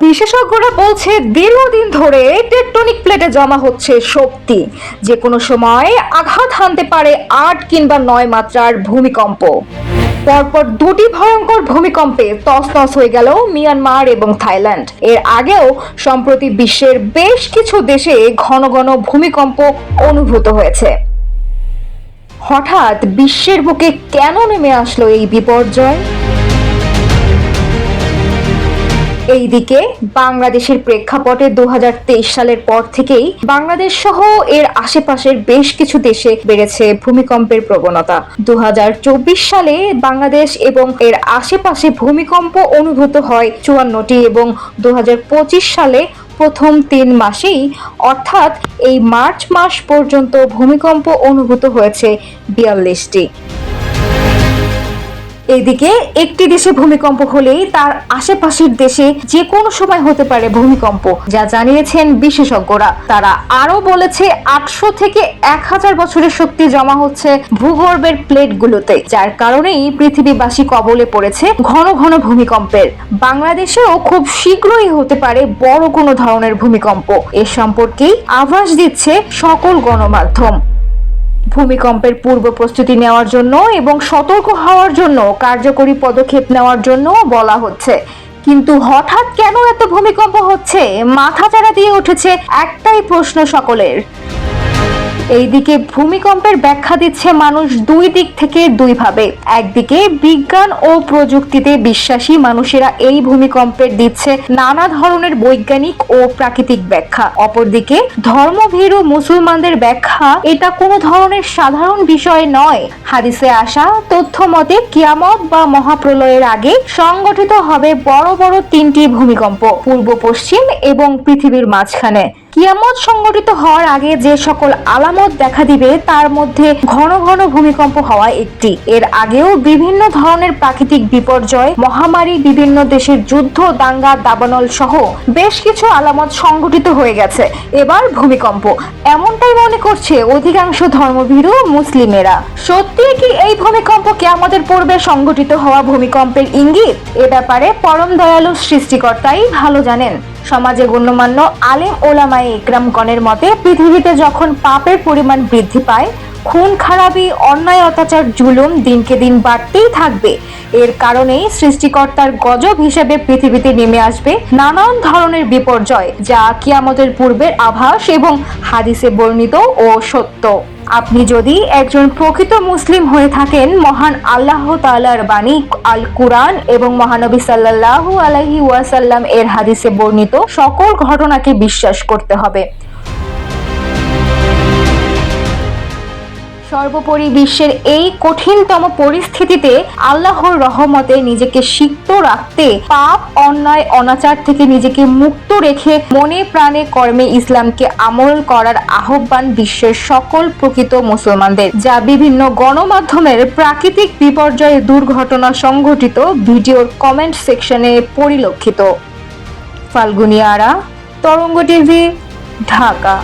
বিশেষজ্ঞরা বলছে দীর্ঘদিন ধরে টেকটনিক প্লেটে জমা হচ্ছে শক্তি, যে কোনো সময় আঘাত হানতে পারে ৮ কিংবা ৯ মাত্রার ভূমিকম্প। পরপর দুটি ভয়ঙ্কর ভূমিকম্পে তছনছ হয়ে গেল মিয়ানমার এবং থাইল্যান্ড। এর আগেও সম্প্রতি বিশ্বের বেশ কিছু দেশে ঘন ঘন ভূমিকম্প অনুভূত হয়েছে। হঠাৎ বিশ্বের বুকে কেন নেমে আসলো এই বিপর্যয়? এইদিকে বাংলাদেশের প্রেক্ষাপটে 2023 সালের পর থেকেই বাংলাদেশ সহ এর আশেপাশের বেশ কিছু দেশে বেড়েছে ভূমিকম্পের প্রবণতা। 2024 সালে বাংলাদেশ এবং এর আশেপাশে ভূমিকম্প অনুভূত হয় 54টি এবং 2025 সালে প্রথম 3 মাসেই অর্থাৎ এই মার্চ মাস পর্যন্ত ভূমিকম্প অনুভূত হয়েছে 42টি। এদিকে একটি দেশে ভূমিকম্প হলেই তার আশেপাশের দেশে যে কোনো সময় হতে পারে ভূমিকম্প, যা জানিয়েছেন বিশেষজ্ঞরা। তারা আরো বলেছে 800 থেকে 1000 বছরের শক্তি জমা হচ্ছে ভূগর্ভের প্লেটগুলোতে, যার কারণেই পৃথিবীবাসী কবলে পড়েছে ঘন ঘন ভূমিকম্পের। বাংলাদেশেও খুব শীঘ্রই হতে পারে বড় কোনো ধরনের ভূমিকম্প, এ সম্পর্কেই আভাস দিচ্ছে সকল গণমাধ্যম। ভূমিকম্পের পূর্ব প্রস্তুতি নেওয়ার জন্য এবং সতর্ক হওয়ার জন্য কার্যকরী পদক্ষেপ নেওয়ার জন্য বলা হচ্ছে। কিন্তু হঠাৎ কেন এত ভূমিকম্প হচ্ছে, মাথাচাড়া দিয়ে উঠেছে একটাই প্রশ্ন সকলের। এইদিকে ভূমিকম্পের ব্যাখ্যা দিচ্ছে মানুষ দুই দিক থেকে দুই ভাবে। একদিকে বিজ্ঞান ও প্রযুক্তিতে বিশ্বাসী মানুষেরা এই ভূমিকম্পের দিচ্ছে নানা ধরনের বৈজ্ঞানিক ও প্রাকৃতিক ব্যাখ্যা। অপরদিকে ধর্মভীরু মুসলমানদের ব্যাখ্যা এটা কোনো ধরনের সাধারণ বিষয় নয়। হাদিসে আসা তথ্য মতে কিয়ামত বা মহাপ্রলয়ের আগে সংগঠিত হবে বড় বড় 3টি ভূমিকম্প, পূর্ব পশ্চিম এবং পৃথিবীর মাঝখানে। কিয়ামত সংগঠিত হওয়ার আগে যে সকল আলামত দেখা দিবে তার মধ্যে ঘন ঘন ভূমিকম্প হওয়া একটি। এর আগেও বিভিন্ন ধরনের প্রাকৃতিক বিপর্যয়, মহামারী, বিভিন্ন দেশের যুদ্ধ, দাঙ্গা, দাবানল সহ বেশ কিছু আলামত সংগঠিত হয়ে গেছে। এবার ভূমিকম্প, এমনটাই মনে করছে অধিকাংশ ধর্মভীরু মুসলিমেরা। সত্যি কি এই ভূমিকম্প কিয়ামতের পূর্বে সংগঠিত হওয়া ভূমিকম্পের ইঙ্গিত? এ ব্যাপারে পরম দয়ালু সৃষ্টিকর্তাই ভালো জানেন। সমাজে গণ্যমান্য আলেম ওলামায়ে ইকরামগণের মতে পৃথিবীতে যখন পাপের পরিমাণ বৃদ্ধি পায়, খুন খারাপি, অন্যায়, অত্যাচার, জুলুম দিনকে দিন বাড়তেই থাকবে। এর কারণেই সৃষ্টিকর্তার গজব হিসেবে পৃথিবীতে নেমে আসবে নানান ধরনের বিপর্যয়, যা কিয়ামতের পূর্বের আভাস এবং হাদিসে বর্ণিত ও সত্য। আপনি যদি একজন প্রকৃত মুসলিম হয়ে থাকেন, মহান আল্লাহ তাআলার বাণী আল কুরআন এবং মহানবী সাল্লাল্লাহু আলাইহি ওয়াসাল্লাম এর হাদিসে বর্ণিত সকল ঘটনাকে বিশ্বাস করতে হবে। সর্বোপরি বিশ্বের এই কঠিনতম পরিস্থিতিতে আল্লাহর রহমতে নিজেকে সিক্ত রাখতে, পাপ, অন্যায়, অনাচার থেকে নিজেকে মুক্ত রেখে মনে প্রাণে কর্মে ইসলামকে আমল করার আহ্বান বিশ্বের সকল প্রকৃত মুসলমানদের, যা বিভিন্ন গণমাধ্যমের প্রাকৃতিক বিপর্যয়, দুর্ঘটনা সংঘটিত ভিডিওর কমেন্ট সেকশনে পরিলক্ষিত। ফাল্গুনী আরা, তরঙ্গ টিভি, ঢাকা।